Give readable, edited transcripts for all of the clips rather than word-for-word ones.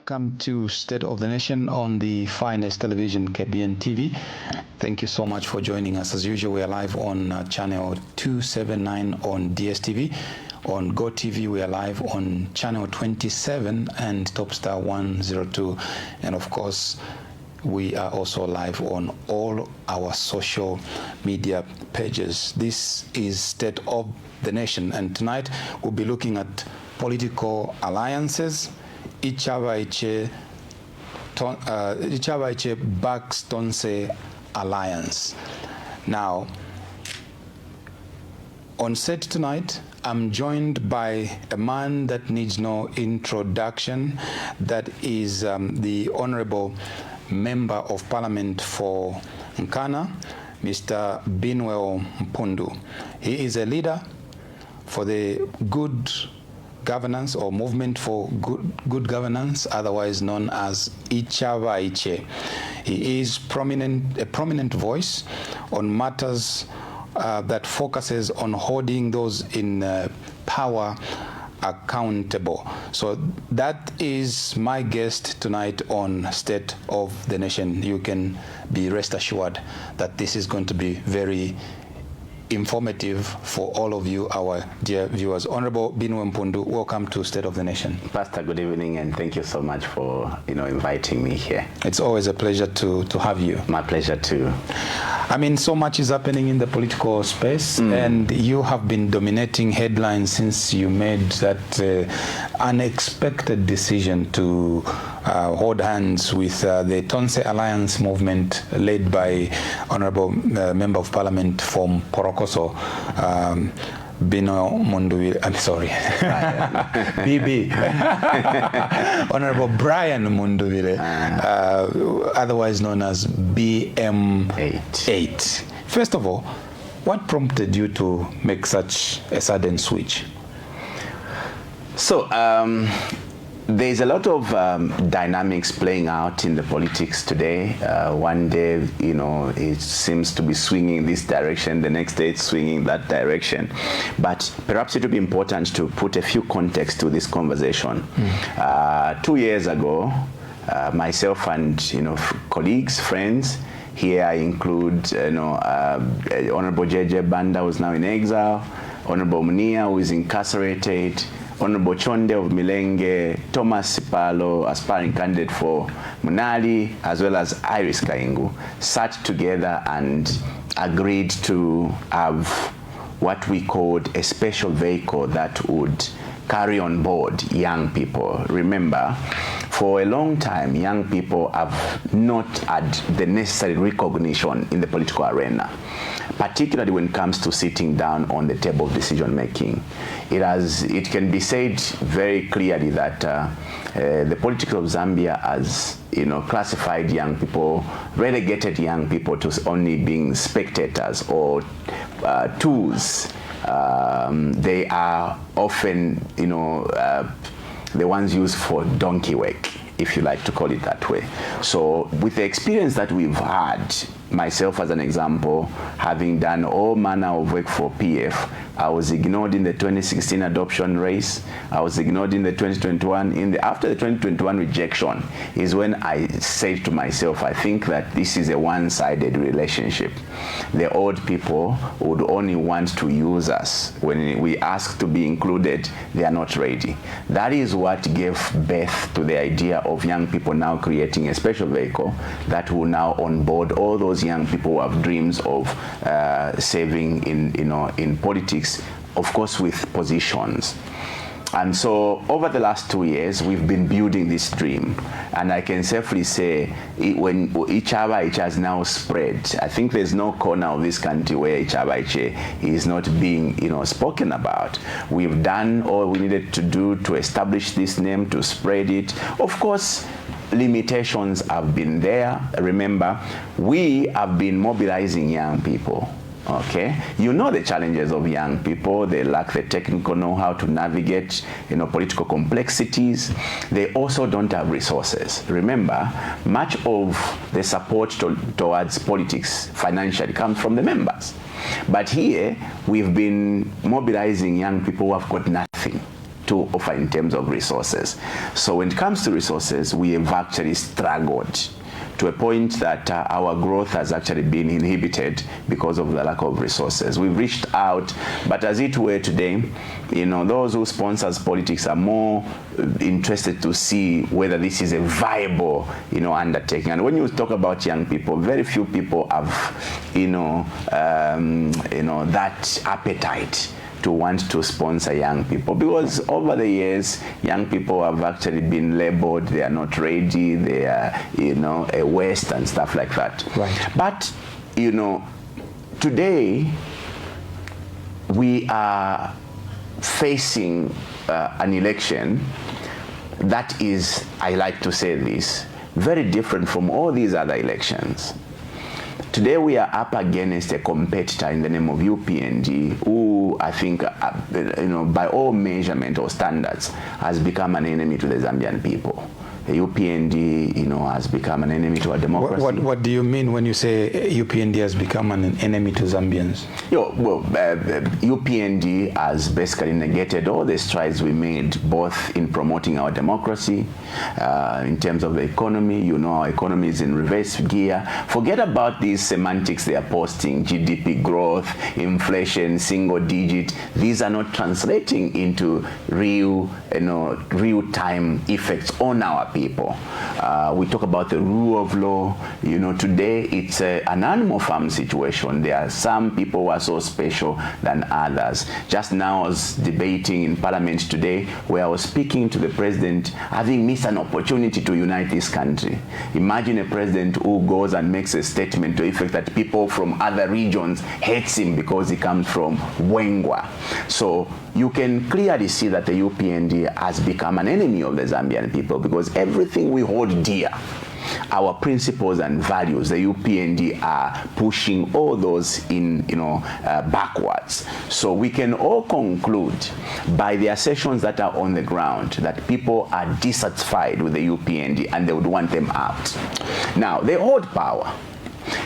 Welcome to State of the Nation on the finest television, KBN TV. Thank you so much for joining us. As usual, we are live on channel 279 on DSTV. On GoTV, we are live on channel 27 and Topstar 102. And of course, we are also live on all our social media pages. This is State of the Nation, and tonight we'll be looking at political alliances. Ichabaice backs Tonse alliance. Now, on set tonight, I'm joined by a man that needs no introduction. That is the Honorable Member of Parliament for Nkana, Mr. Binwell Mpundu. He is a leader for the good governance or movement for good governance, otherwise known as ichabaice. He is a prominent voice on matters that focuses on holding those in power accountable. So that is my guest tonight on State of the Nation. You can be rest assured that this is going to be very informative for all of you, our dear viewers. Honorable Binwell Mpundu, welcome to State of the Nation. Pastor, good evening, and thank you so much for inviting me here. It's always a pleasure to have you. My pleasure too. I mean, so much is happening in the political space, and you have been dominating headlines since you made that unexpected decision to hold hands with the Tonse Alliance movement led by Honorable Member of Parliament from Porokoso, Binwell Mundubile. I'm sorry, BB. Honorable Brian Mundubile, otherwise known as BM8. First of all, what prompted you to make such a sudden switch? So, there's a lot of dynamics playing out in the politics today. One day, it seems to be swinging this direction. The next day, it's swinging that direction. But perhaps it would be important to put a few context to this conversation. 2 years ago, myself and colleagues, friends. Here I include Honorable JJ Banda, who is now in exile, Honorable Munia, who is incarcerated, Honorable Chonde of Milenge, Thomas Sipalo, aspiring candidate for Munali, as well as Iris Kaingu, sat together and agreed to have what we called a special vehicle that would carry on board young people. Remember, for a long time, young people have not had the necessary recognition in the political arena, particularly when it comes to sitting down on the table of decision making. It can be said very clearly that the politics of Zambia has classified young people, relegated young people to only being spectators or tools. They are often the ones used for donkey work, if you like to call it that way. So with the experience that we've had, myself as an example, having done all manner of work for PF, I was ignored in the 2016 adoption race. I was ignored in the 2021. After the 2021 rejection is when I said to myself, I think that this is a one-sided relationship. The old people would only want to use us. When we ask to be included, they are not ready. That is what gave birth to the idea of young people now creating a special vehicle that will now onboard all those young people who have dreams of serving in politics, of course with positions. And so over the last 2 years, we've been building this dream. And I can safely say, when ichabaice has now spread, I think there's no corner of this country where ichabaice is not being spoken about. We've done all we needed to do to establish this name, to spread it. Of course, limitations have been there. Remember, we have been mobilizing young people. Okay, the challenges of young people. They lack the technical know-how to navigate, political complexities. They also don't have resources. Remember, much of the support towards politics financially comes from the members. But here, we've been mobilizing young people who have got nothing. to offer in terms of resources. So when it comes to resources, we have actually struggled to a point that our growth has actually been inhibited because of the lack of resources. We've reached out, but as it were today, those who sponsors politics are more interested to see whether this is a viable, undertaking. And when you talk about young people, very few people have, that appetite to want to sponsor young people, because over the years young people have actually been labeled, they are not ready, they are a waste and stuff like that. Right. But today we are facing an election that is, I like to say this, very different from all these other elections. Today we are up against a competitor in the name of UPND, who I think, by all measurement or standards, has become an enemy to the Zambian people. The UPND, has become an enemy to our democracy. What do you mean when you say UPND has become an enemy to Zambians? UPND has basically negated all the strides we made, both in promoting our democracy, in terms of the economy. Our economy is in reverse gear. Forget about these semantics they are posting, GDP growth, inflation, single digit. These are not translating into real-time effects on our people. We talk about the rule of law. Today it's an animal farm situation. There are some people who are so special than others. Just now I was debating in Parliament today, where I was speaking to the president, having missed an opportunity to unite this country. Imagine a president who goes and makes a statement to the effect that people from other regions hates him because he comes from Wengwa. So you can clearly see that the UPND has become an enemy of the Zambian people, because everything we hold dear, our principles and values, the UPND are pushing all those backwards. So we can all conclude by the assertions that are on the ground that people are dissatisfied with the UPND and they would want them out. Now, they hold power.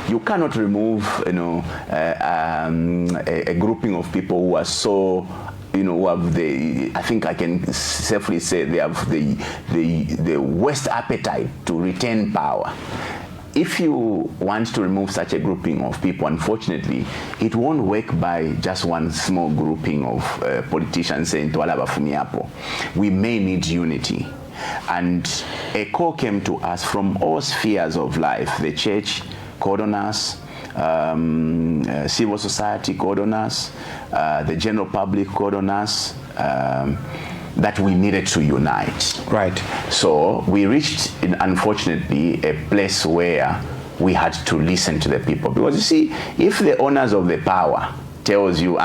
You cannot remove, a grouping of people who are so, who have I think I can safely say they have the worst appetite to retain power. If you want to remove such a grouping of people, unfortunately, it won't work by just one small grouping of politicians saying, we may need unity. And a call came to us from all spheres of life. The church called on us, civil society called on us, the general public called on us, that we needed to unite. Right. So we reached, unfortunately, a place where we had to listen to the people. Because you see, if the owners of the power tells you,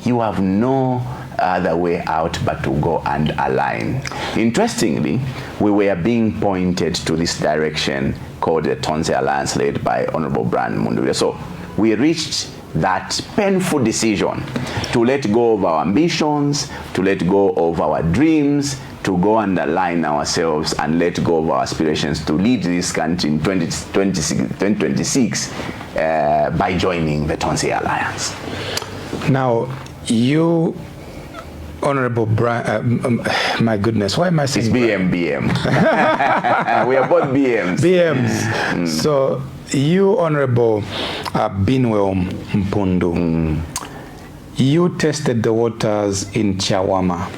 you have no other way out but to go and align. Interestingly, we were being pointed to this direction called the Tonse Alliance, led by Honorable Brian Mundubile. So we reached that painful decision to let go of our ambitions, to let go of our dreams, to go and align ourselves and let go of our aspirations to lead this country in 2026 by joining the Tonse Alliance. Now, you, Honorable Brian, my goodness, why am I saying it's BM? We are both BMs. BMs. So you, Honorable Binwell Mpundu, you tested the waters in Chawama,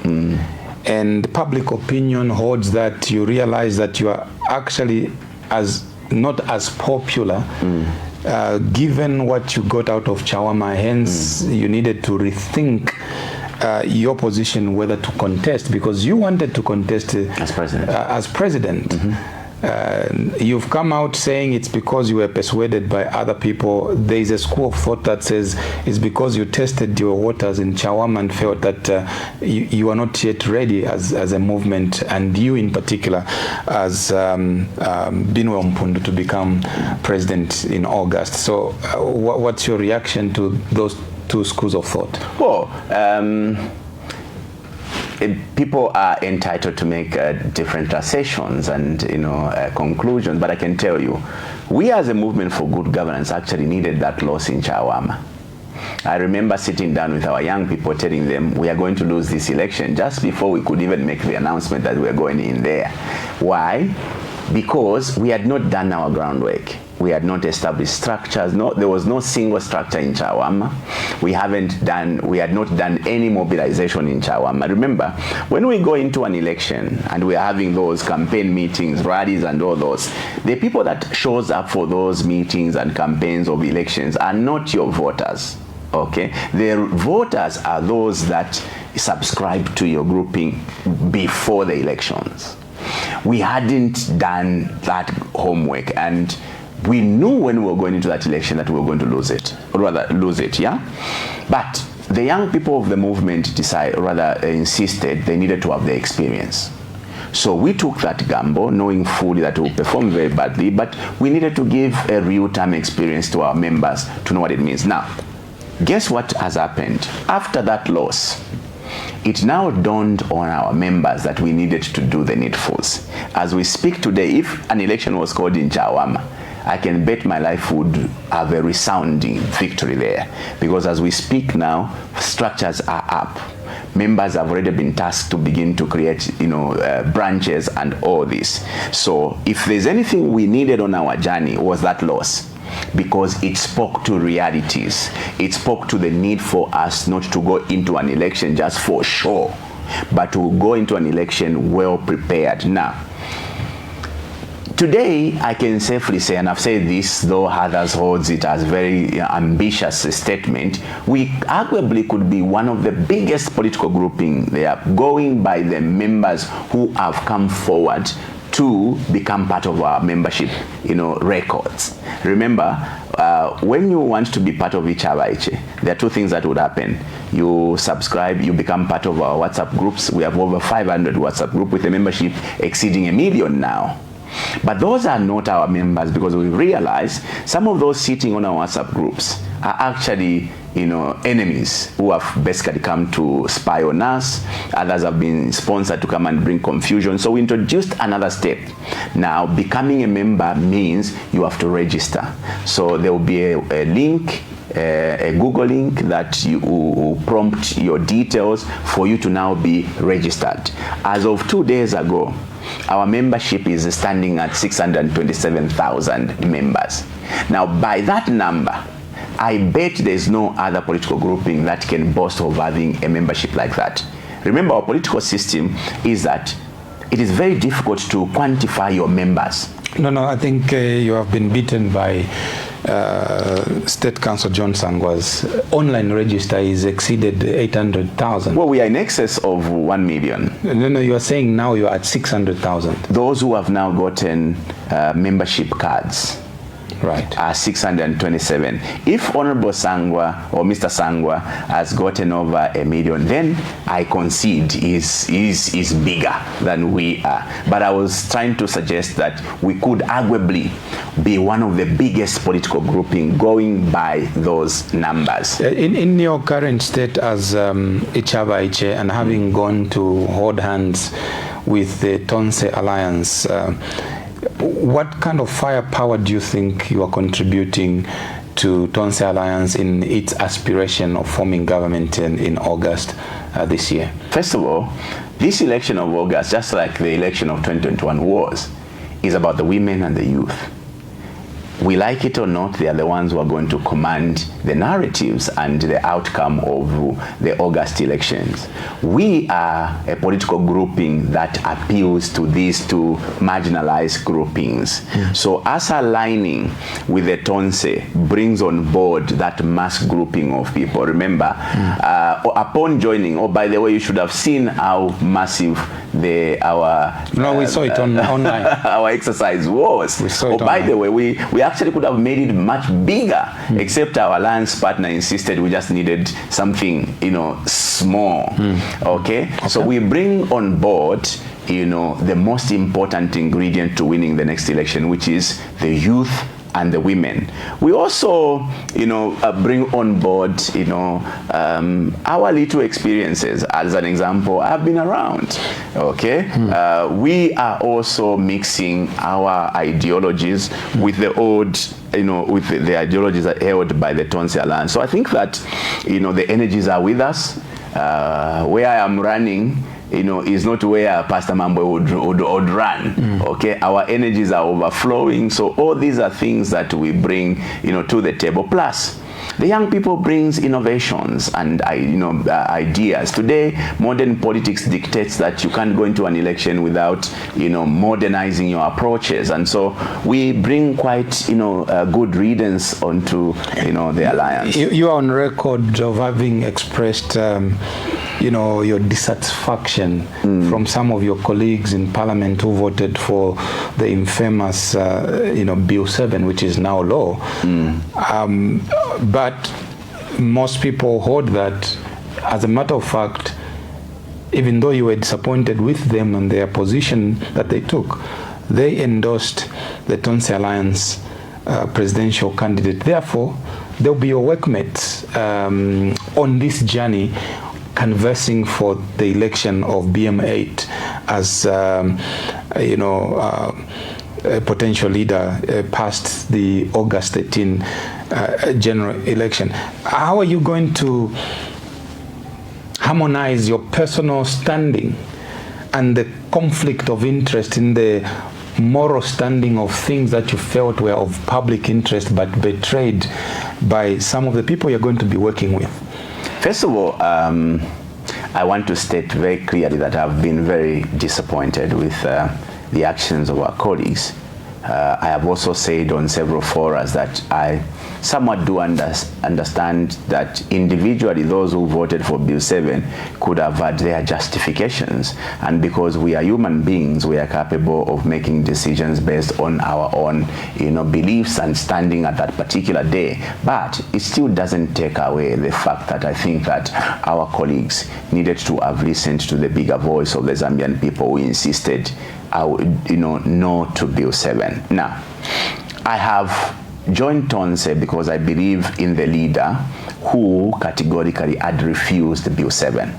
and public opinion holds that you realize that you are actually not as popular given what you got out of Chawama. Hence, you needed to rethink your position whether to contest, because you wanted to contest as president. You've come out saying it's because you were persuaded by other people. There is a school of thought that says it's because you tested your waters in Chawama and felt that you are not yet ready as a movement, and you in particular as Binwell Mpundu to become president in August. So what's your reaction to those two schools of thought? Well, people are entitled to make different assertions and conclusions, but I can tell you, we as a movement for good governance actually needed that loss in Chawama. I remember sitting down with our young people telling them we are going to lose this election just before we could even make the announcement that we are going in there. Why? Because we had not done our groundwork. We had not established structures. There was no single structure in Chawama. We had not done any mobilization in Chawama. Remember, when we go into an election and we are having those campaign meetings, rallies and all those, the people that shows up for those meetings and campaigns of elections are not your voters. Okay? The voters are those that subscribe to your grouping before the elections. We hadn't done that homework, and we knew when we were going into that election that we were going to lose it, or rather lose it, yeah? But the young people of the movement insisted they needed to have the experience. So we took that gamble, knowing fully that we would perform very badly, but we needed to give a real-time experience to our members to know what it means. Now, guess what has happened? After that loss, it now dawned on our members that we needed to do the needfuls. As we speak today, if an election was called in Chawama, I can bet my life would have a resounding victory there. Because as we speak now, structures are up. Members have already been tasked to begin to create, branches and all this. So if there's anything we needed on our journey, was that loss. Because it spoke to realities. It spoke to the need for us not to go into an election just for show, but to go into an election well prepared. Now, today, I can safely say, and I've said this, though others holds it as very ambitious statement, we arguably could be one of the biggest political grouping there, going by the members who have come forward to become part of our membership, records. Remember, when you want to be part of ichabaice, there are two things that would happen. You subscribe, you become part of our WhatsApp groups. We have over 500 WhatsApp groups with a membership exceeding 1 million now. But those are not our members, because we realize some of those sitting on our WhatsApp groups are actually, enemies who have basically come to spy on us. Others have been sponsored to come and bring confusion. So we introduced another step. Now, becoming a member means you have to register. So there will be a link, a Google link that you will prompt your details for you to now be registered. As of 2 days ago, our membership is standing at 627,000 members. Now, by that number, I bet there's no other political grouping that can boast of having a membership like that. Remember, our political system is that it is very difficult to quantify your members. No, I think you have been beaten by State Council John Sangwa's online register is exceeded 800,000. Well, we are in excess of 1 million. No, you are saying now you are at 600,000. Those who have now gotten membership cards, right, are 627. If Honorable Sangwa or Mr. Sangwa has gotten over 1 million, then I concede is bigger than we are. But I was trying to suggest that we could arguably be one of the biggest political grouping going by those numbers. In your current state as ichabaice and having gone to hold hands with the Tonse Alliance, what kind of firepower do you think you are contributing to Tonse Alliance in its aspiration of forming government in August this year? First of all, this election of August, just like the election of 2021 is about the women and the youth. We like it or not, they are the ones who are going to command the narratives and the outcome of the August elections. We are a political grouping that appeals to these two marginalized groupings. So us aligning with the Tonse brings on board that mass grouping of people. Remember, upon joining, by the way, you should have seen how massive we saw it online. Our exercise was. We saw it by the way, we actually could have made it much bigger, except our alliance partner insisted we just needed something, small. Okay? So we bring on board, the most important ingredient to winning the next election, which is the youth and the women. We also, bring on board, our little experiences. As an example, I've been around, okay? We are also mixing our ideologies with the old, with the ideologies that are held by the Tonse Alliance. So I think that, the energies are with us. Where I am running, is not where Pastor Mambo would run. Okay, our energies are overflowing. So all these are things that we bring, to the table. Plus, the young people brings innovations and ideas. Today, modern politics dictates that you can't go into an election without modernizing your approaches, and so we bring quite a good riddance onto the alliance. You are on record of having expressed your dissatisfaction from some of your colleagues in Parliament who voted for the infamous Bill 7, which is now law. But most people hold that, as a matter of fact, even though you were disappointed with them and their position that they took, they endorsed the Tonse Alliance presidential candidate. Therefore, they'll be your workmates on this journey, canvassing for the election of BM8 as a potential leader past the August 18 general election. How are you going to harmonize your personal standing and the conflict of interest in the moral standing of things that you felt were of public interest but betrayed by some of the people you're going to be working with? First of all, I want to state very clearly that I've been very disappointed with the actions of our colleagues. I have also said on several forums that I somewhat do understand that individually those who voted for Bill 7 could have had their justifications, and because we are human beings, we are capable of making decisions based on our own beliefs and standing at that particular day. But it still doesn't take away the fact that I think that our colleagues needed to have listened to the bigger voice of the Zambian people who insisted no to Bill 7. Now, I have joined Tonse because I believe in the leader who categorically had refused Bill 7.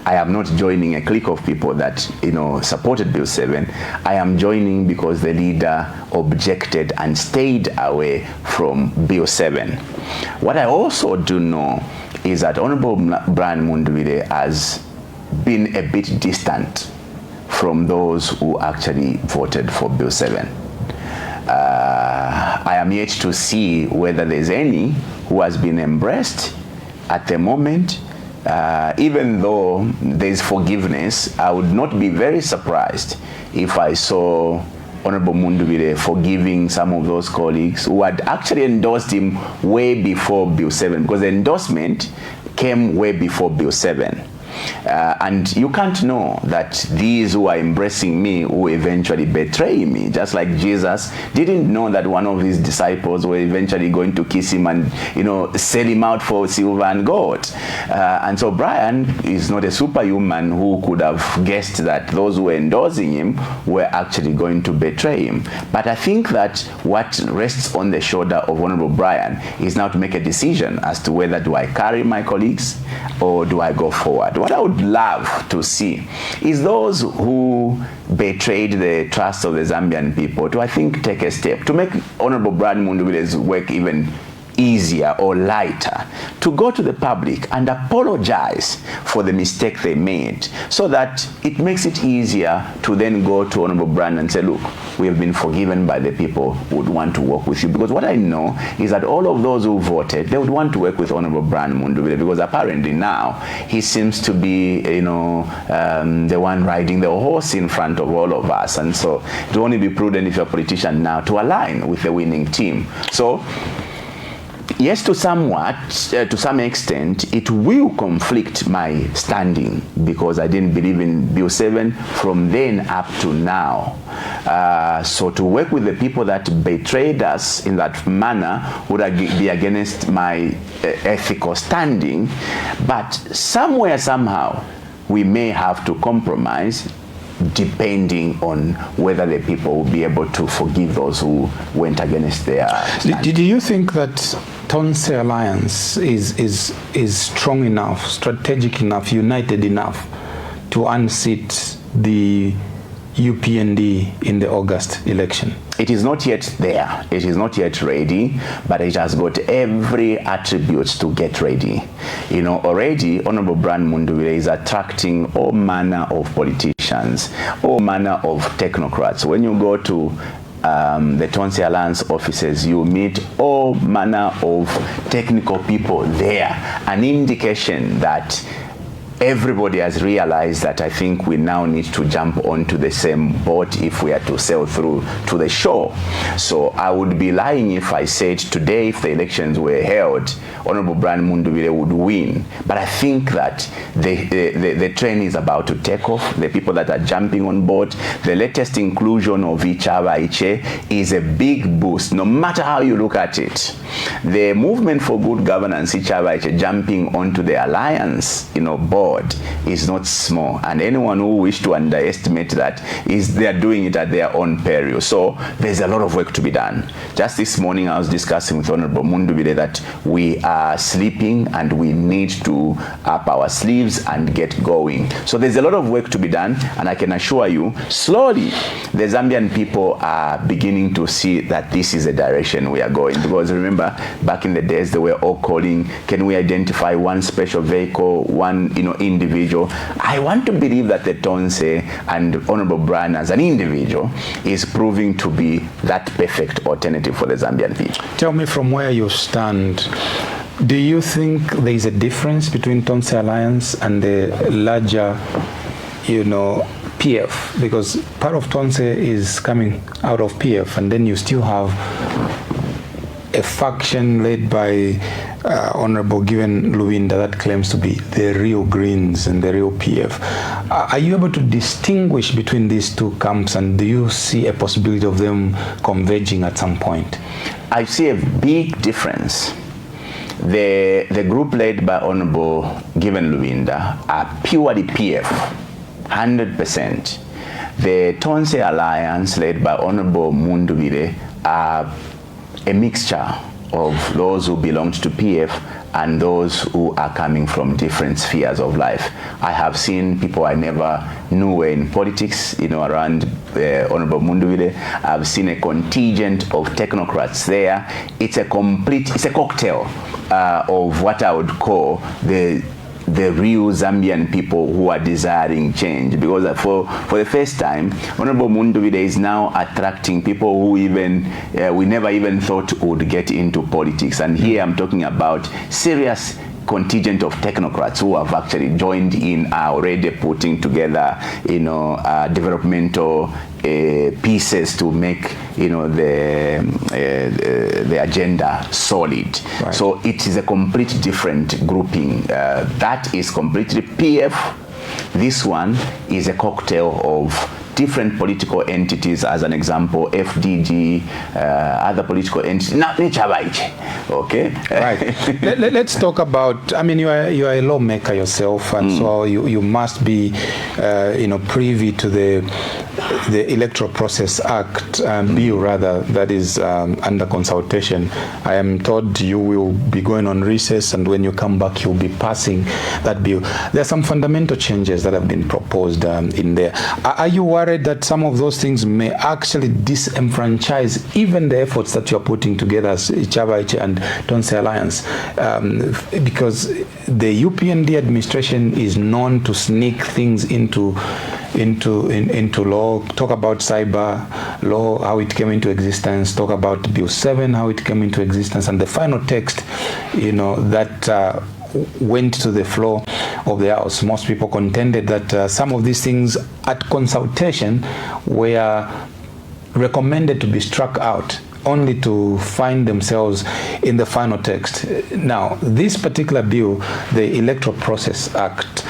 I am not joining a clique of people that supported Bill 7. I am joining because the leader objected and stayed away from Bill 7. What I also do know is that Honorable Brian Mundubile has been a bit distant from those who actually voted for Bill 7. I am yet to see whether there's any who has been embraced at the moment. Even though there's forgiveness, I would not be very surprised if I saw Honorable Mundubile forgiving some of those colleagues who had actually endorsed him way before Bill 7, because the endorsement came way before Bill 7. And you can't know that these who are embracing me will eventually betray me, just like Jesus didn't know that one of his disciples were eventually going to kiss him and sell him out for silver and gold. And so Brian is not a superhuman who could have guessed that those who were endorsing him were actually going to betray him. But I think that what rests on the shoulder of Honorable Brian is now to make a decision as to whether do I carry my colleagues or do I go forward. What I would love to see is those who betrayed the trust of the Zambian people to, I think, take a step to make Honorable Brian Mundubile's work even easier or lighter, to go to the public and apologize for the mistake they made, so that it makes it easier to then go to Honorable Brian and say, look, we have been forgiven by the people who would want to work with you. Because what I know is that all of those who voted, they would want to work with Honorable Brian Mundubile, because apparently now he seems to be, the one riding the horse in front of all of us. And so it will only be prudent if you're a politician now to align with the winning team. So yes, to some extent, it will conflict my standing, because I didn't believe in Bill 7 from then up to now. So to work with the people that betrayed us in that manner would be against my ethical standing. But somewhere, somehow, we may have to compromise depending on whether the people will be able to forgive those who went against their stand. Do you think that Tonse Alliance is strong enough, strategic enough, united enough to unseat the UPND in the August election? It is not yet there. It is not yet ready, but it has got every attribute to get ready. You know, already Honorable Brian Mundubile is attracting all manner of politicians, all manner of technocrats. When you go to the Tonse Alliance offices, you meet all manner of technical people there, an indication that everybody has realized that I think we now need to jump onto the same boat if we are to sail through to the shore. So I would be lying if I said today, if the elections were held, Honorable Brian Mundubile would win. But I think that the train is about to take off. The people that are jumping on board, the latest inclusion of ichabaice is a big boost, no matter how you look at it. The movement for good governance, ichabaice, jumping onto the alliance, board is not small, and anyone who wish to underestimate that they're doing it at their own peril. So there's a lot of work to be done. Just this morning I was discussing with Honorable Mundubile that we are sleeping and we need to up our sleeves and get going. So there's a lot of work to be done, and I can assure you, slowly the Zambian people are beginning to see that this is the direction we are going. Because remember, back in the days they were all calling, can we identify one special vehicle, one individual? I want to believe that the Tonse and Honorable Brian as an individual is proving to be that perfect alternative for the Zambian people. Tell me, from where you stand, do you think there is a difference between Tonse Alliance and the larger, PF? Because part of Tonse is coming out of PF, and then you still have a faction led by Honorable Given Luwinda that claims to be the real Greens and the real PF. Are you able to distinguish between these two camps, and do you see a possibility of them converging at some point? I see a big difference. The group led by Honorable Given Luwinda are purely PF, 100%. The Tonse Alliance led by Honorable Mundubile are a mixture of those who belonged to PF and those who are coming from different spheres of life. I have seen people I never knew were in politics, around Honorable Mundubile. I've seen a contingent of technocrats there. It's a cocktail of what I would call the real Zambian people who are desiring change, because for the first time, Honorable Mundubile is now attracting people who we never even thought would get into politics. And here I'm talking about serious contingent of technocrats who have actually joined in, are already putting together, developmental pieces to make, the agenda solid. Right. So it is a complete different grouping. That is completely PF. This one is a cocktail of different political entities, as an example, FDG, other political entities, not ichabaice. Okay. Right. Let's talk about. I mean, you are a lawmaker yourself, and so you must be, privy to the Electoral Process Act bill, rather, that is under consultation. I am told you will be going on recess, and when you come back, you'll be passing that bill. There are some fundamental changes that have been proposed in there. Are you worried that some of those things may actually disenfranchise even the efforts that you're putting together as ichabaice and Tonse Alliance? Because the UPND administration is known to sneak things into law. Talk about cyber law, how it came into existence. Talk about Bill 7, how it came into existence, and the final text, that went to the floor of the House. Most people contended that some of these things at consultation were recommended to be struck out, only to find themselves in the final text. Now, this particular bill, the Electoral Process Act,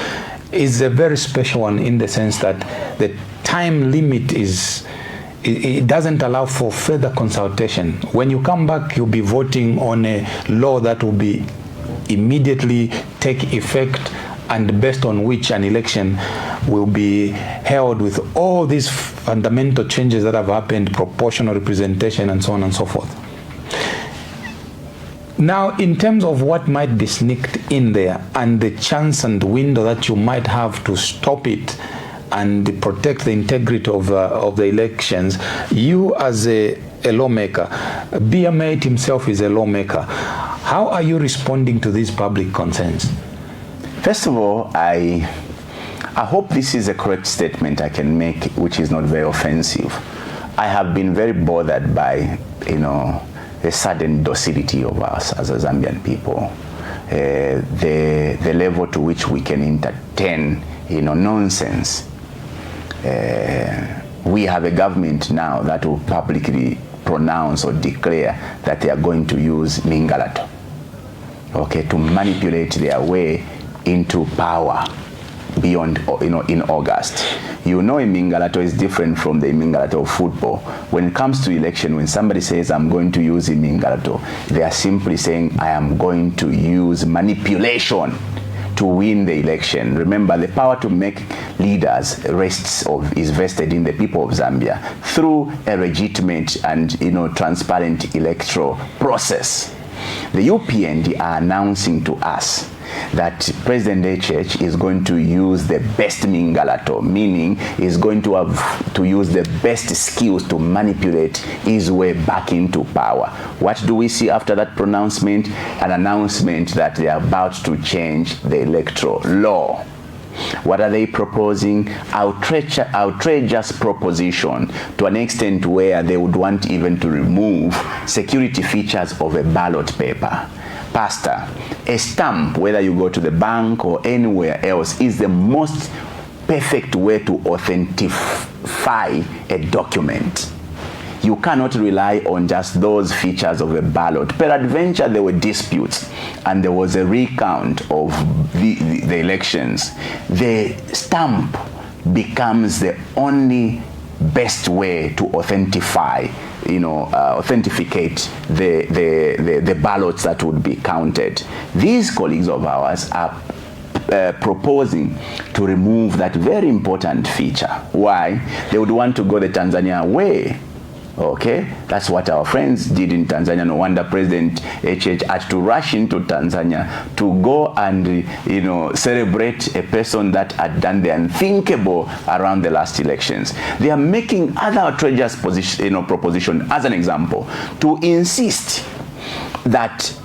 is a very special one in the sense that the time limit it doesn't allow for further consultation. When you come back, you'll be voting on a law that will be immediately take effect, and based on which an election will be held with all these fundamental changes that have happened, proportional representation and so on and so forth. Now, in terms of what might be sneaked in there and the chance and window that you might have to stop it and protect the integrity of the elections, you as a lawmaker, BM8 himself is a lawmaker, how are you responding to these public concerns? First of all, I hope this is a correct statement I can make, which is not very offensive. I have been very bothered by, the sudden docility of us as a Zambian people, the level to which we can entertain, nonsense. We have a government now that will publicly pronounce or declare that they are going to use Mingalato, to manipulate their way into power beyond, in August. A Mingalato is different from the Mingalato of football. When it comes to election, when somebody says, I'm going to use a Mingalato, they are simply saying, I am going to use manipulation to win the election. Remember, the power to make leaders is vested in the people of Zambia through a legitimate and transparent electoral process. The UPND are announcing to us that President HH is going to use the best Mingalato, meaning is going to have to use the best skills to manipulate his way back into power. What do we see after that pronouncement? An announcement that they are about to change the electoral law. What are they proposing? Outrageous proposition to an extent where they would want even to remove security features of a ballot paper. Pastor, a stamp, whether you go to the bank or anywhere else, is the most perfect way to authentify a document. You cannot rely on just those features of a ballot. Peradventure, there were disputes and there was a recount of the elections. The stamp becomes the only best way to authenticate the ballots that would be counted. These colleagues of ours are proposing to remove that very important feature. Why? They would want to go the Tanzania way. That's what our friends did in Tanzania. No wonder President HH had to rush into Tanzania to go and celebrate a person that had done the unthinkable around the last elections. They are making other outrageous proposition, as an example, to insist that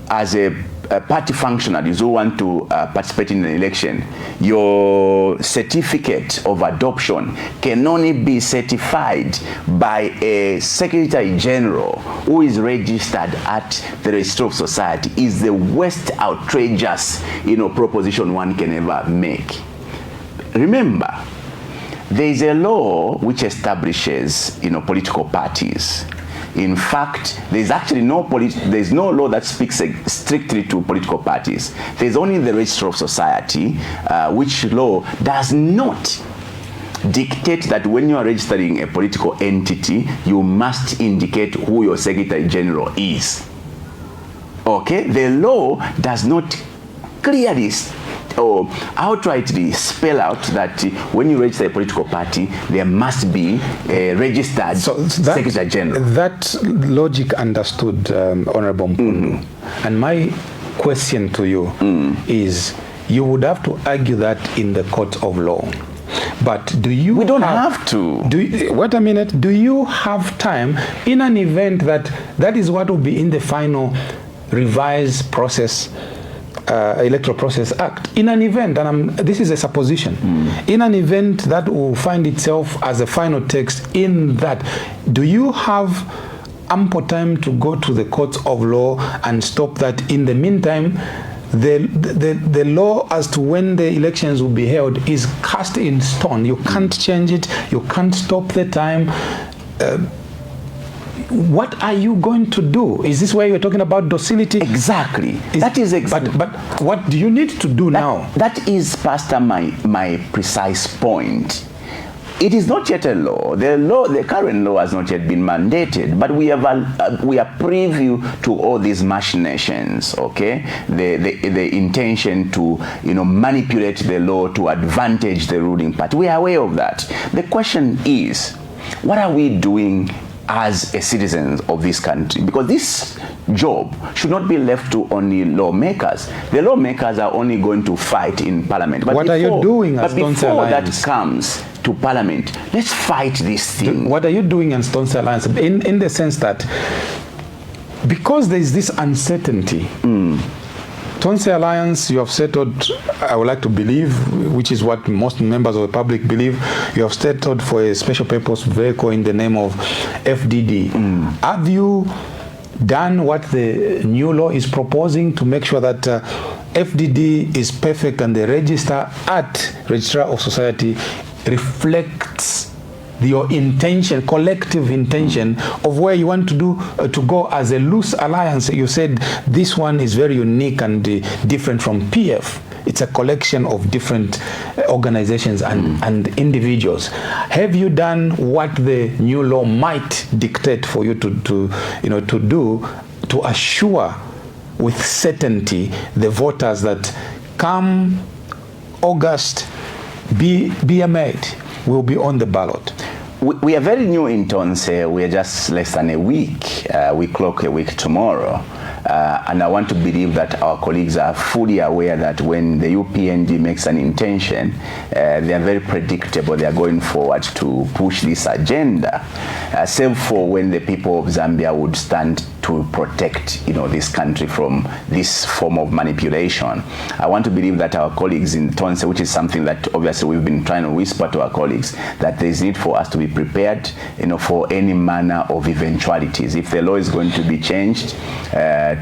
as a party functionaries who want to participate in an election, your certificate of adoption can only be certified by a Secretary General who is registered at the Registry of Society. Is the worst outrageous proposition one can ever make. Remember, there is a law which establishes political parties. In fact, there's actually no law that speaks strictly to political parties. There's only the Registry of Society, which law does not dictate that when you are registering a political entity, you must indicate who your Secretary General is. The law does not clearly or outrightly spell out that when you register a political party, there must be a registered Secretary General. That logic understood, Honorable Mpundu. And my question to you is, you would have to argue that in the court of law. But do you... We don't have to. Wait a minute. Do you have time in an event that is what will be in the final revised process, Electoral Process Act, in an event, and this is a supposition, in an event that will find itself as a final text in that, do you have ample time to go to the courts of law and stop that? In the meantime, the law as to when the elections will be held is cast in stone. You can't change it. You can't stop the time. What are you going to do? Is this where you're talking about docility? Exactly. That is exactly. But what do you need to do now? That is, Pastor, my precise point. It is not yet a law. The current law has not yet been mandated, but we are preview to all these machinations. Okay, the intention to manipulate the law to advantage the ruling party. We are aware of that. The question is, what are we doing as a citizen of this country? Because this job should not be left to only lawmakers. The lawmakers are only going to fight in parliament. But what are you doing as before that comes to parliament, let's fight this thing. What are you doing as Tonse Alliance? In the sense that because there is this uncertainty, Tonse Alliance, you have settled, I would like to believe, which is what most members of the public believe, you have settled for a special purpose vehicle in the name of FDD. Have you done what the new law is proposing to make sure that FDD is perfect and the register at Registrar of Society reflects your intention, collective intention of where you want to go as a loose alliance? You said this one is very unique and different from PF. It's a collection of different organizations and individuals. Have you done what the new law might dictate for you to do to assure with certainty the voters that come August BM8 will be on the ballot? We are very new in Tonse. We are just less than a week. We clock a week tomorrow. And I want to believe that our colleagues are fully aware that when the UPND makes an intention, they are very predictable. They are going forward to push this agenda, save for when the people of Zambia would stand to protect this country from this form of manipulation. I want to believe that our colleagues in Tonse, which is something that obviously we've been trying to whisper to our colleagues, that there is need for us to be prepared for any manner of eventualities. If the law is going to be changed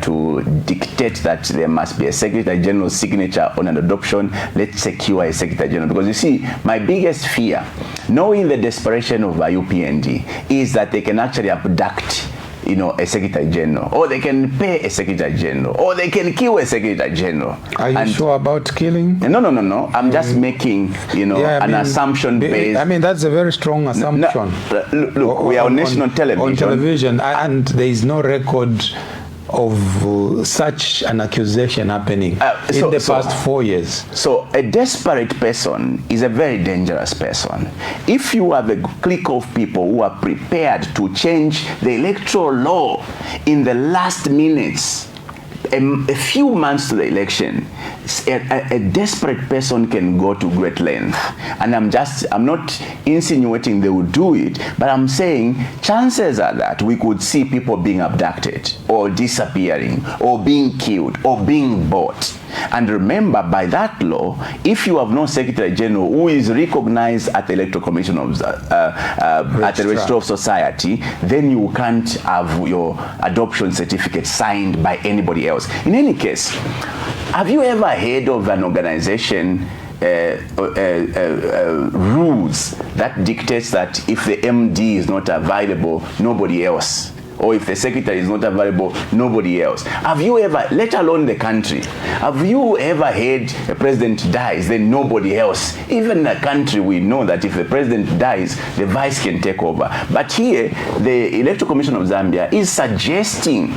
to dictate that there must be a Secretary General's signature on an adoption, let's secure a Secretary General. Because you see, my biggest fear, knowing the desperation of our UPND, is that they can actually abduct a Secretary General, or they can pay a Secretary General, or they can kill a Secretary General. Are you sure about killing? No. I'm just making, an assumption based. I mean, that's a very strong assumption. Look, we are on national television. On television, and there is no record of such an accusation happening in the past 4 years. So a desperate person is a very dangerous person. If you have a clique of people who are prepared to change the electoral law in the last minutes, a few months to the election, a desperate person can go to great length. And I'm not insinuating they will do it, but I'm saying chances are that we could see people being abducted or disappearing or being killed or being bought. And remember, by that law, if you have no Secretary General who is recognized at the Electoral Commission of at the Registrar of Society, then you can't have your adoption certificate signed by anybody else. In any case, have you ever heard of an organization rules that dictates that if the MD is not available, nobody else? Or if the secretary is not available, nobody else? Have you ever, let alone the country, have you ever heard a president dies, then nobody else? Even in a country, we know that if the president dies, the vice can take over. But here, the Electoral Commission of Zambia is suggesting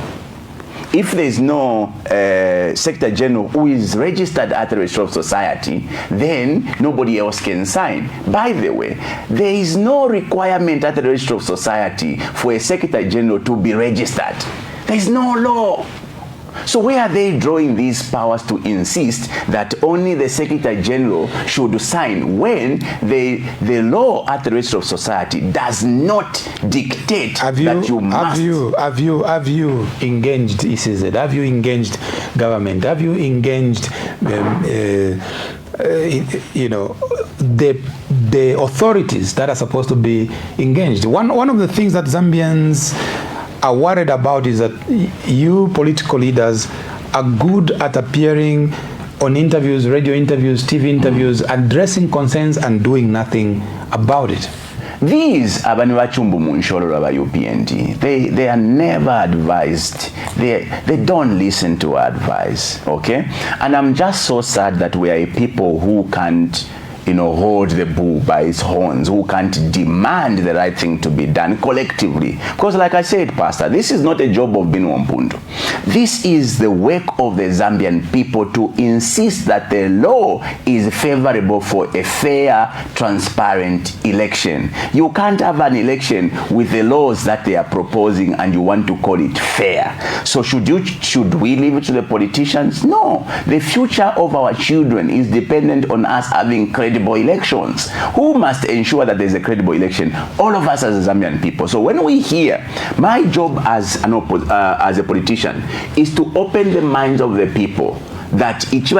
if there is no Secretary General who is registered at the Registrar of Society, then nobody else can sign. By the way, there is no requirement at the Registrar of Society for a Secretary General to be registered. There is no law. So where are they drawing these powers to insist that only the Secretary General should sign when the law at the Registrar of Society does not dictate that you must? Have you engaged ECZ? Have you engaged government? Have you engaged the authorities that are supposed to be engaged? One of the things that Zambians are worried about is that you political leaders are good at appearing on interviews, radio interviews, TV interviews, addressing concerns and doing nothing about it. These abantu bachumbu munsholo aba UPND, they are never advised. They don't listen to advice, okay? And I'm just so sad that we are a people who can't hold the bull by its horns, who can't demand the right thing to be done collectively. Because like I said, Pastor, this is not a job of Binwell Mpundu. This is the work of the Zambian people to insist that the law is favorable for a fair, transparent election. You can't have an election with the laws that they are proposing and you want to call it fair. So should we leave it to the politicians? No. The future of our children is dependent on us having credible elections. Who must ensure that there's a credible election? All of us as Zambian people. So when we hear, my job as a politician is to open the minds of the people that it's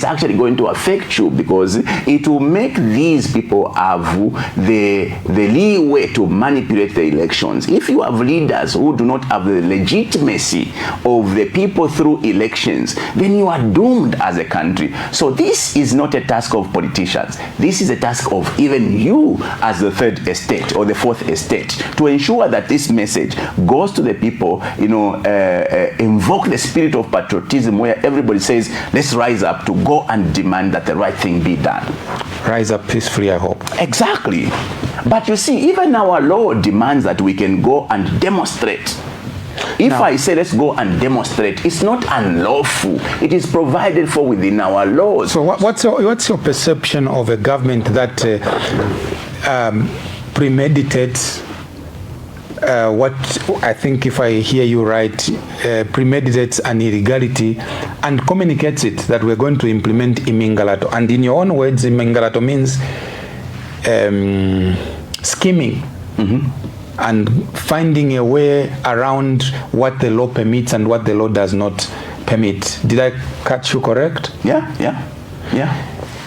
actually going to affect you, because it will make these people have the leeway to manipulate the elections. If you have leaders who do not have the legitimacy of the people through elections, then you are doomed as a country. So this is not a task of politicians. This is a task of even you as the third estate or the fourth estate, to ensure that this message goes to the people, invoke the spirit of patriotism, where everybody says, let's rise up to go and demand that the right thing be done. Rise up peacefully, I hope. Exactly. But you see, even our law demands that we can go and demonstrate. If I say let's go and demonstrate, it's not unlawful. It is provided for within our laws. So what's your perception of a government that premeditates what I think, if I hear you right, premeditates an illegality and communicates it that we're going to implement imingalato? And in your own words, imingalato means scheming. And finding a way around what the law permits and what the law does not permit. Did I catch you correct? Yeah.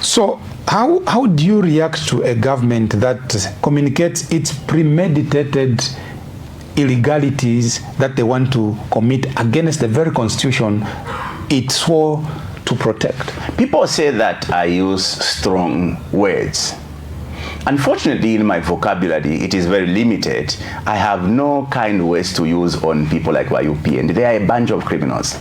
So how do you react to a government that communicates its premeditated illegalities that they want to commit against the very constitution it swore to protect? People say that I use strong words. Unfortunately, in my vocabulary, it is very limited. I have no kind words to use on people like YUP, and they are a bunch of criminals.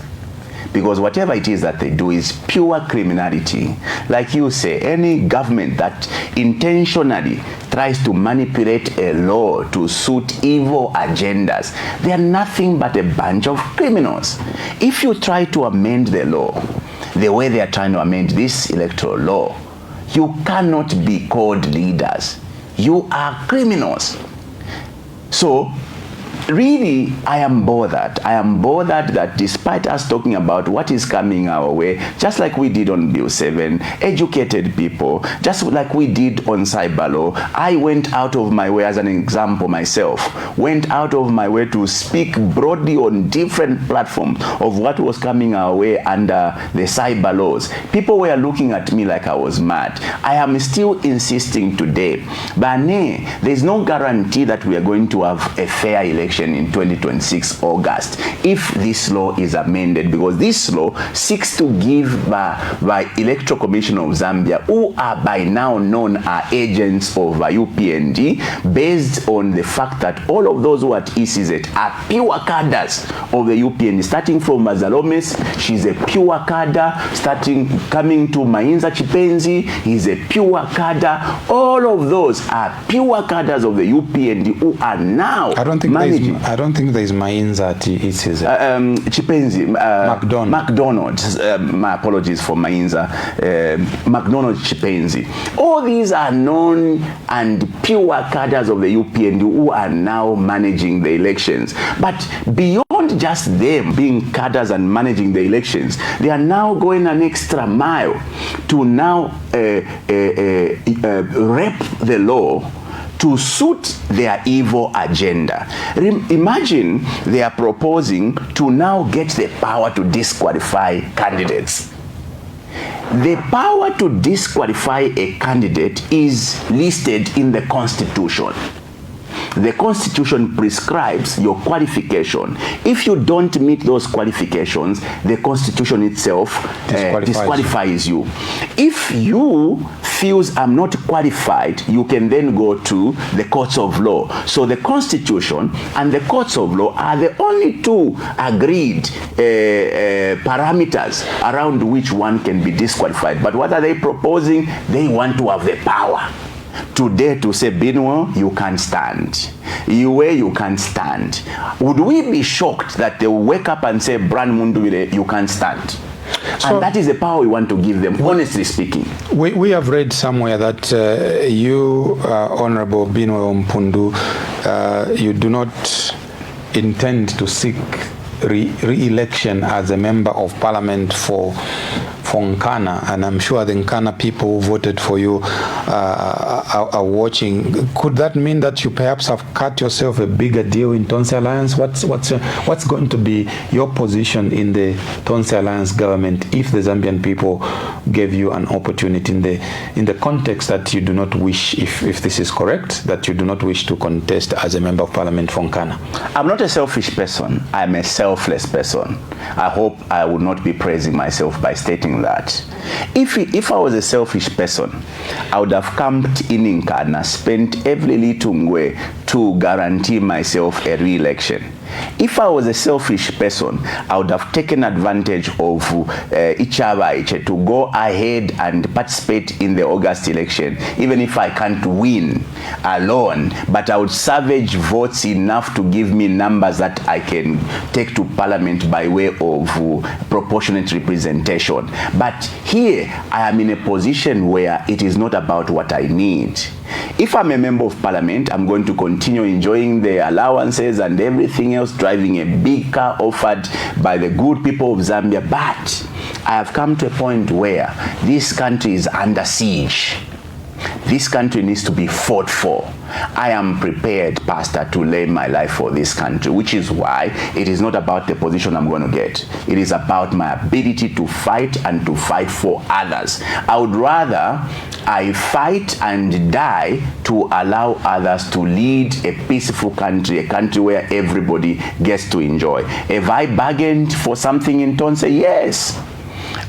Because whatever it is that they do is pure criminality. Like you say, any government that intentionally tries to manipulate a law to suit evil agendas, they are nothing but a bunch of criminals. If you try to amend the law the way they are trying to amend this electoral law, you cannot be called leaders. You are criminals. So really, I am bothered. I am bothered that despite us talking about what is coming our way, just like we did on Bill 7, educated people, just like we did on cyber law, I went out of my way, as an example myself, went out of my way to speak broadly on different platforms of what was coming our way under the cyber laws. People were looking at me like I was mad. I am still insisting today, Bane, there's no guarantee that we are going to have a fair election in 2026 August if this law is amended, because this law seeks to give by Electoral Commission of Zambia, who are by now known as agents of UPND, based on the fact that all of those who are at ECZ are pure cadres of the UPND, starting from Mazalomes, she's a pure cadre, coming to Mainza Chipenzi, he's a pure cadre. All of those are pure cadres of the UPND who are now managing. I don't think there's Mainza at ECZ. Chipenzi, McDonald's. My apologies for Mainza. McDonald's Chipenzi. All these are known and pure cadres of the UPND who are now managing the elections. But beyond just them being cadres and managing the elections, they are now going an extra mile to now rep the law to suit their evil agenda. Imagine they are proposing to now get the power to disqualify candidates. The power to disqualify a candidate is listed in the Constitution. the Constitution prescribes your qualification. If you don't meet those qualifications, the Constitution itself disqualifies you. If you feels I'm not qualified, you can then go to the courts of law. So the Constitution and the courts of law are the only two agreed parameters around which one can be disqualified. But what are they proposing? They want to have the power today to say, Binwell, you can't stand. You can't stand. Would we be shocked that they will wake up and say, Brian Mundubile, you can't stand? So, and that is the power we want to give them, honestly speaking. We have read somewhere that you, Honorable Binwell Mpundu, you do not intend to seek re-election as a member of parliament for Nkana, and I'm sure the Nkana people who voted for you are watching. Could that mean that you perhaps have cut yourself a bigger deal in Tonse Alliance? What's going to be your position in the Tonse Alliance government if the Zambian people gave you an opportunity in the context that you do not wish, if this is correct, that you do not wish to contest as a member of parliament for Nkana? I'm not a selfish person. I'm a selfless person. I hope I would not be praising myself by stating that. If I was a selfish person, I would have come in Nkana, spent every little way to guarantee myself a re-election. If I was a selfish person, I would have taken advantage of ichabaice to go ahead and participate in the August election, even if I can't win alone, but I would salvage votes enough to give me numbers that I can take to parliament by way of proportionate representation. But here, I am in a position where it is not about what I need. If I'm a member of parliament, I'm going to continue enjoying the allowances and everything else, driving a big car offered by the good people of Zambia. But I have come to a point where this country is under siege. This country needs to be fought for. I am prepared, Pastor, to lay my life for this country, which is why it is not about the position I'm going to get. It is about my ability to fight and to fight for others. I would rather I fight and die to allow others to lead a peaceful country, a country where everybody gets to enjoy. Have I bargained for something in Tonse? Yes.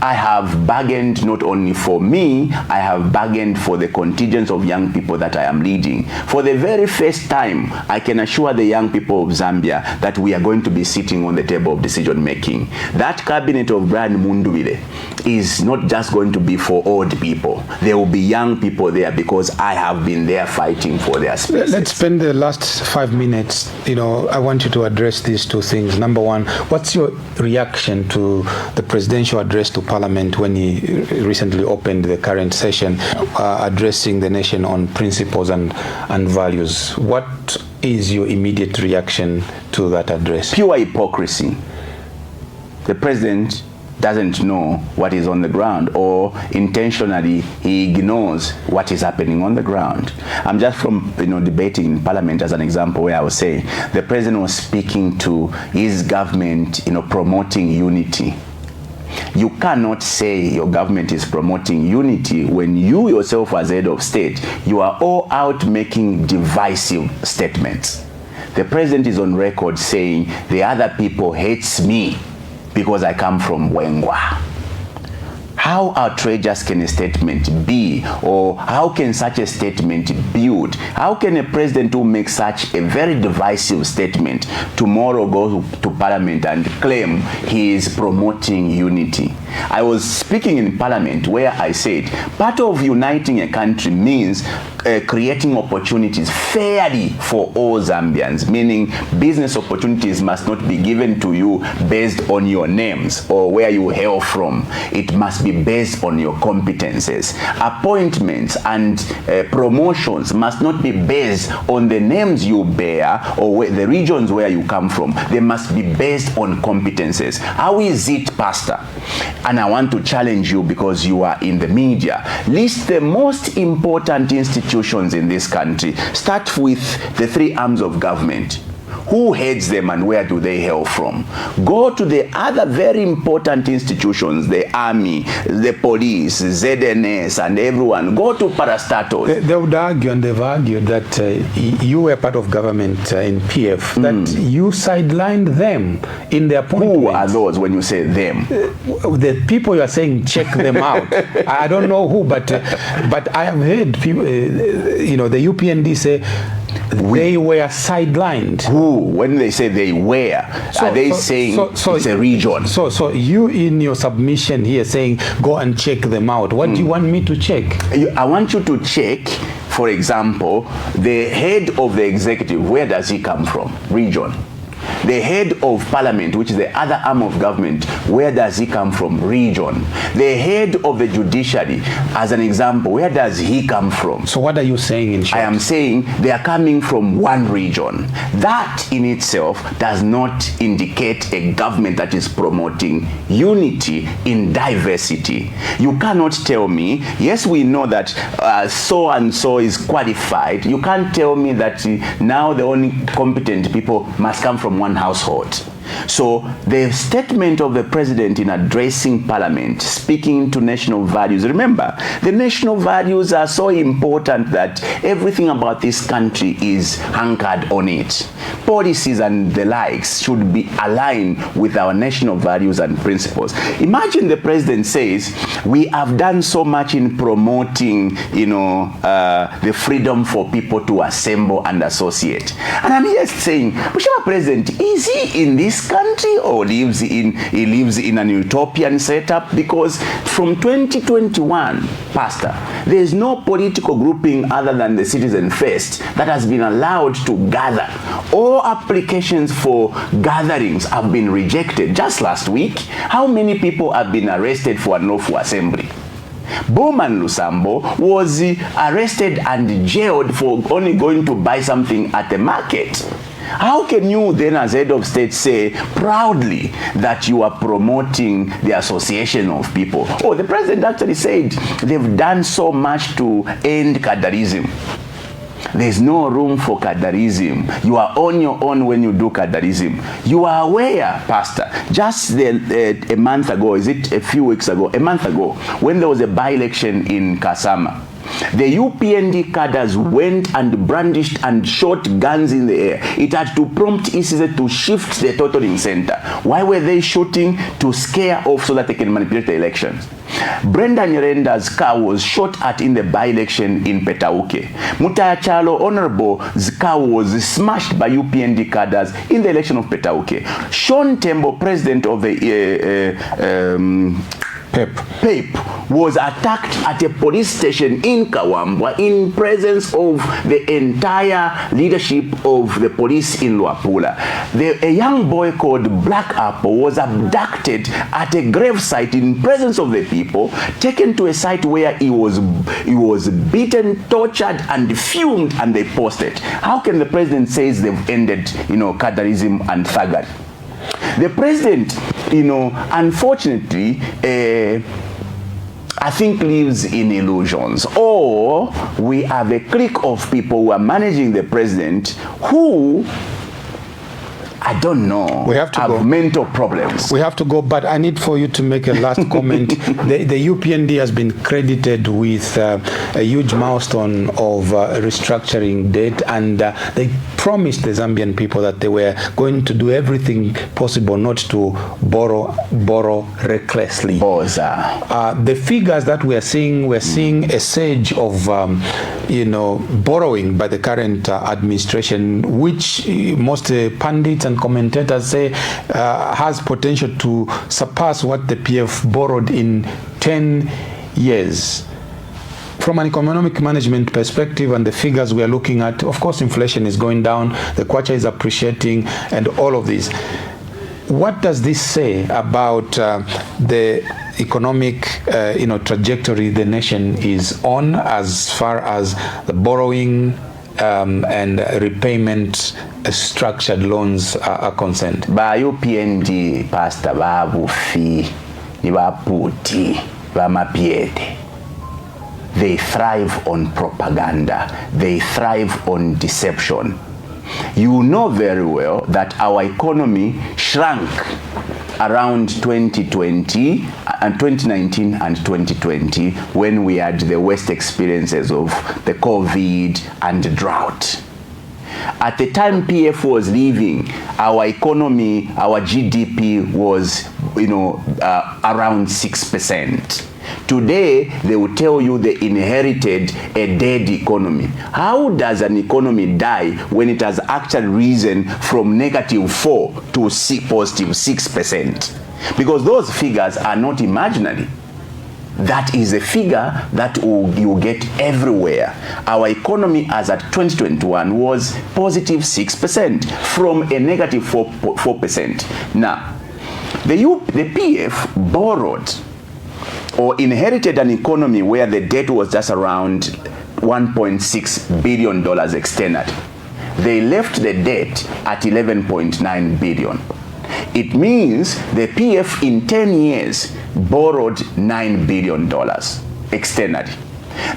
I have bargained not only for me, I have bargained for the contingents of young people that I am leading. For the very first time, I can assure the young people of Zambia that we are going to be sitting on the table of decision making. That cabinet of Brian Mundubile is not just going to be for old people. There will be young people there because I have been there fighting for their spaces. Let's spend the last 5 minutes. I want you to address these two things. Number one, what's your reaction to the presidential address to Parliament when he recently opened the current session, addressing the nation on principles and values? What is your immediate reaction to that address? Pure hypocrisy. The president doesn't know what is on the ground, or intentionally he ignores what is happening on the ground. I'm just from debating in Parliament as an example, where I was saying the president was speaking to his government, promoting unity. You cannot say your government is promoting unity when you yourself as head of state, you are all out making divisive statements. The president is on record saying the other people hates me because I come from Wengwa. How outrageous can a statement be, or how can such a statement build? How can a president who makes such a very divisive statement tomorrow go to Parliament and claim he is promoting unity? I was speaking in Parliament where I said part of uniting a country means creating opportunities fairly for all Zambians, meaning business opportunities must not be given to you based on your names or where you hail from. It must be based on your competences. Appointments and promotions must not be based on the names you bear or the regions where you come from. They must be based on competences. How is it, Pastor? And I want to challenge you, because you are in the media. List the most important institutions in this country. Start with the three arms of government. Who heads them and where do they hail from? Go to the other very important institutions, the army, the police, ZNS, and everyone. Go to parastatals. They would argue, and they've argued that you were part of government in PF, that you sidelined them in the appointment. Who are those when you say them? The people you are saying check them out. I don't know who, but I have heard people, the UPND say they were sidelined. Who? When they say they were, are they saying it's a region? So you in your submission here saying go and check them out. What do you want me to check? I want you to check, for example, the head of the executive. Where does he come from? Region. The head of parliament, which is the other arm of government, where does he come from? Region. The head of the judiciary, as an example, where does he come from? So what are you saying in short? I am saying they are coming from one region. That in itself does not indicate a government that is promoting unity in diversity. You cannot tell me, yes, we know that so and so is qualified. You can't tell me that now the only competent people must come from one household. So the statement of the president in addressing parliament, speaking to national values, remember, the national values are so important that everything about this country is anchored on it. Policies and the likes should be aligned with our national values and principles. Imagine the president says, we have done so much in promoting, the freedom for people to assemble and associate. And I'm here saying, Mheshimiwa President, is he in this country or he lives in an utopian setup? Because from 2021, Pastor, there is no political grouping other than the Citizen First that has been allowed to gather. All applications for gatherings have been rejected. Just last week, how many people have been arrested for unlawful assembly? Bowman Lusambo was arrested and jailed for only going to buy something at the market. How can you then, as head of state, say proudly that you are promoting the association of people? Oh, the president actually said they've done so much to end cadarism. There's no room for cadarism. You are on your own when you do cadarism. You are aware, Pastor, just a month ago, is it a few weeks ago, a month ago, when there was a by-election in Kasama, the UPND cadres went and brandished and shot guns in the air. It had to prompt ECZ to shift the totaling center. Why were they shooting? To scare off so that they can manipulate the elections. Brenda Nyerenda's car was shot at in the by-election in Petauke. Mutayachalo Honorable's car was smashed by UPND cadres in the election of Petauke. Sean Tembo, president of the PEP, was attacked at a police station in Kawambwa in presence of the entire leadership of the police in Luapula. A young boy called Black Apple was abducted at a gravesite in presence of the people, taken to a site where he was beaten, tortured, and fumed, and they posted. How can the president say they've ended, cadarism and thuggery? The president, unfortunately, I think lives in illusions. Or we have a clique of people who are managing the president who, I don't know, have mental problems. We have to go, but I need for you to make a last comment. The UPND has been credited with a huge milestone of restructuring debt, and they promised the Zambian people that they were going to do everything possible not to borrow recklessly. The figures that we're seeing a surge of borrowing by the current administration, which most pundits and commentators say has potential to surpass what the PF borrowed in 10 years. From an economic management perspective and the figures we are looking at, of course, inflation is going down, the kwacha is appreciating, and all of this. What does this say about the economic trajectory the nation is on as far as the borrowing and repayment structured loans are concerned? Ba UPND, Pastor, ba bufi, ba puti, ba mapiete. They thrive on propaganda. They thrive on deception. you know very well that our economy shrank around 2020 and 2019 and 2020 when we had the worst experiences of the COVID and the drought. At the time PF was leaving, our economy, our GDP was, around 6%. Today, they will tell you they inherited a dead economy. How does an economy die when it has actually risen from -4 to positive 6%? Because those figures are not imaginary. That is a figure that you get everywhere. Our economy as at 2021 was positive 6% from a negative 4%. Now, the PF borrowed or inherited an economy where the debt was just around $1.6 billion externally. They left the debt at $11.9 billion. It means the PF in 10 years borrowed $9 billion externally.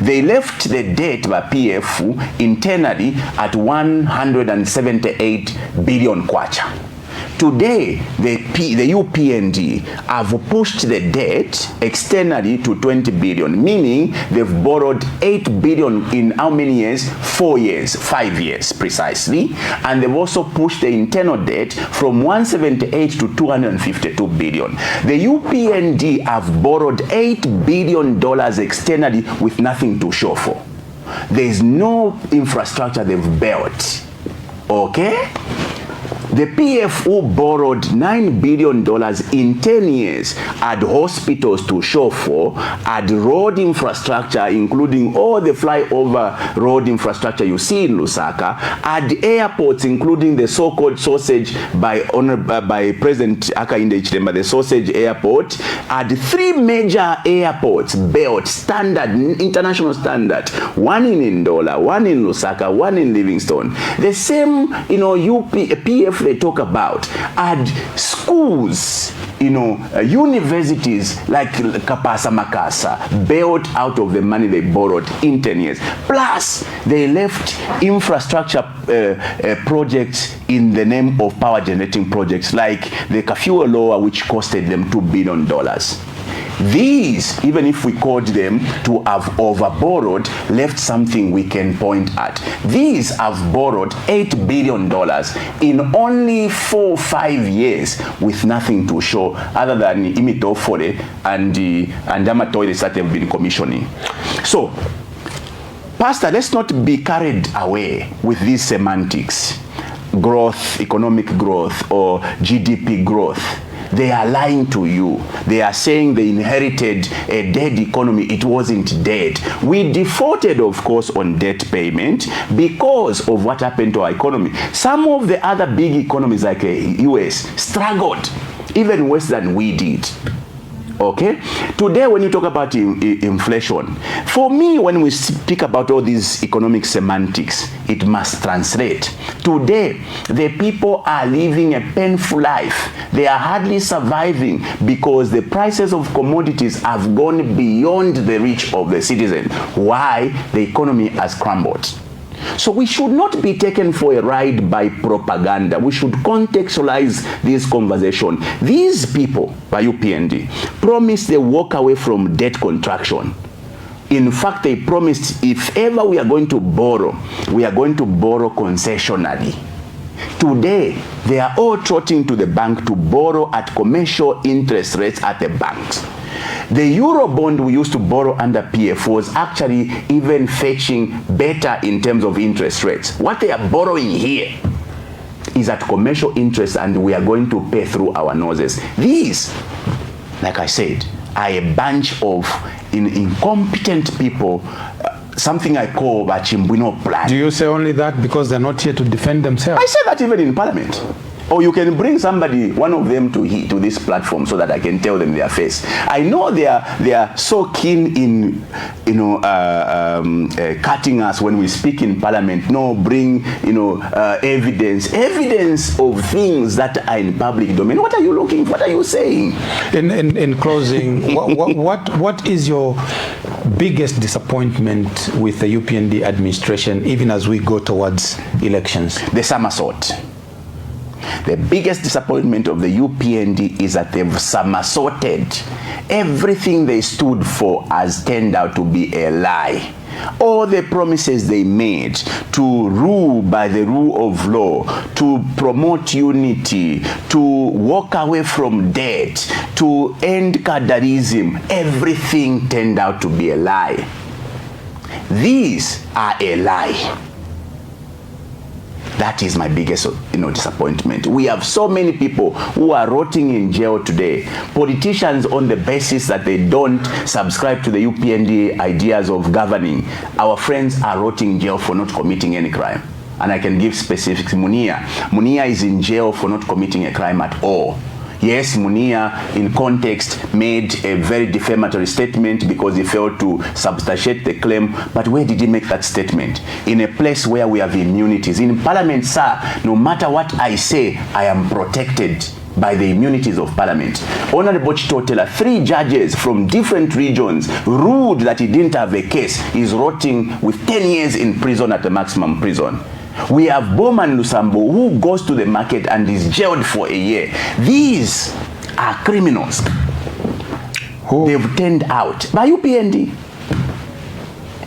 They left the debt by PF internally at 178 billion kwacha. Today, the UPND have pushed the debt externally to 20 billion, meaning they've borrowed 8 billion in how many years? 4 years, 5 years precisely. And they've also pushed the internal debt from 178 to 252 billion. The UPND have borrowed $8 billion externally with nothing to show for. There's no infrastructure they've built. Okay? The PF who borrowed $9 billion in 10 years had hospitals to show for, had road infrastructure, including all the flyover road infrastructure you see in Lusaka, had airports, including the so-called sausage by President Hakainde Hichilema, the sausage airport, had 3 major airports built, standard, international standard, one in Ndola, one in Lusaka, one in Livingstone. The same, PF they talk about had schools, universities like Kapasa Makasa built out of the money they borrowed in 10 years. Plus, they left infrastructure projects in the name of power generating projects like the Kafuel Lower, which costed them $2 billion. These, even if we called them to have overborrowed, left something we can point at. These have borrowed $8 billion in only 4 or 5 years with nothing to show other than imitofore and toilets that they've been commissioning. So, Pastor, let's not be carried away with these semantics. Growth, economic growth, or GDP growth. They are lying to you. They are saying they inherited a dead economy. It wasn't dead. We defaulted, of course, on debt payment because of what happened to our economy. Some of the other big economies like US struggled even worse than we did. Okay? Today, when you talk about inflation, for me, when we speak about all these economic semantics, it must translate. Today, the people are living a painful life. They are hardly surviving because the prices of commodities have gone beyond the reach of the citizen. Why? The economy has crumbled. So we should not be taken for a ride by propaganda. We should contextualize this conversation. These people, by UPND, promised they walk away from debt contraction. In fact, they promised if ever we are going to borrow concessionally. Today, they are all trotting to the bank to borrow at commercial interest rates at the banks. The Eurobond we used to borrow under PF was actually even fetching better in terms of interest rates. What they are borrowing here is at commercial interest, and we are going to pay through our noses. These, like I said, are a bunch of incompetent people, something I call a Chimbwino plan. Do you say only that because they're not here to defend themselves? I say that even in Parliament. Or you can bring somebody, one of them, to this platform so that I can tell them their face. I know they are so keen in, cutting us when we speak in Parliament. No, bring, evidence of things that are in public domain. What are you looking for? What are you saying? In closing, what is your biggest disappointment with the UPND administration, even as we go towards elections? The somersault. The biggest disappointment of the UPND is that they've somersaulted. Everything they stood for has turned out to be a lie. All the promises they made to rule by the rule of law, to promote unity, to walk away from debt, to end Kadarism, everything turned out to be a lie. These are a lie. That is my biggest, disappointment. We have so many people who are rotting in jail today. Politicians, on the basis that they don't subscribe to the UPND ideas of governing. Our friends are rotting in jail for not committing any crime. And I can give specifics. Munia is in jail for not committing a crime at all. Yes, Munia, in context, made a very defamatory statement because he failed to substantiate the claim. But where did he make that statement? In a place where we have immunities. In Parliament, sir, no matter what I say, I am protected by the immunities of Parliament. Honorable Chitotela, 3 judges from different regions ruled that he didn't have a case. He's rotting with 10 years in prison at the maximum prison. We have Bowman Lusambo, who goes to the market and is jailed for a year. These are criminals. Who? They've turned out by UPND.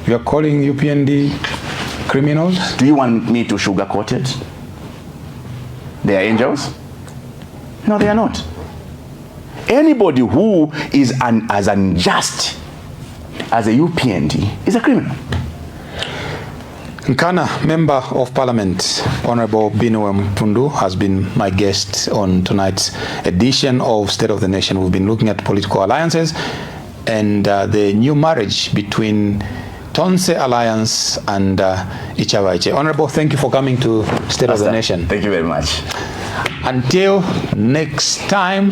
You are calling UPND criminals? Do you want me to sugarcoat it? They are angels? No, they are not. Anybody who is as unjust as a UPND is a criminal. Nkana, Member of Parliament, Honorable Binwell Mpundu, has been my guest on tonight's edition of State of the Nation. We've been looking at political alliances and the new marriage between Tonse Alliance and ichabaice. Honorable, thank you for coming to State of the Nation. Thank you very much. Until next time,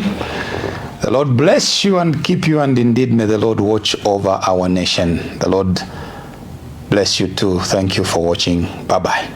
the Lord bless you and keep you, and indeed may the Lord watch over our nation. The Lord bless you too. Thank you for watching. Bye-bye.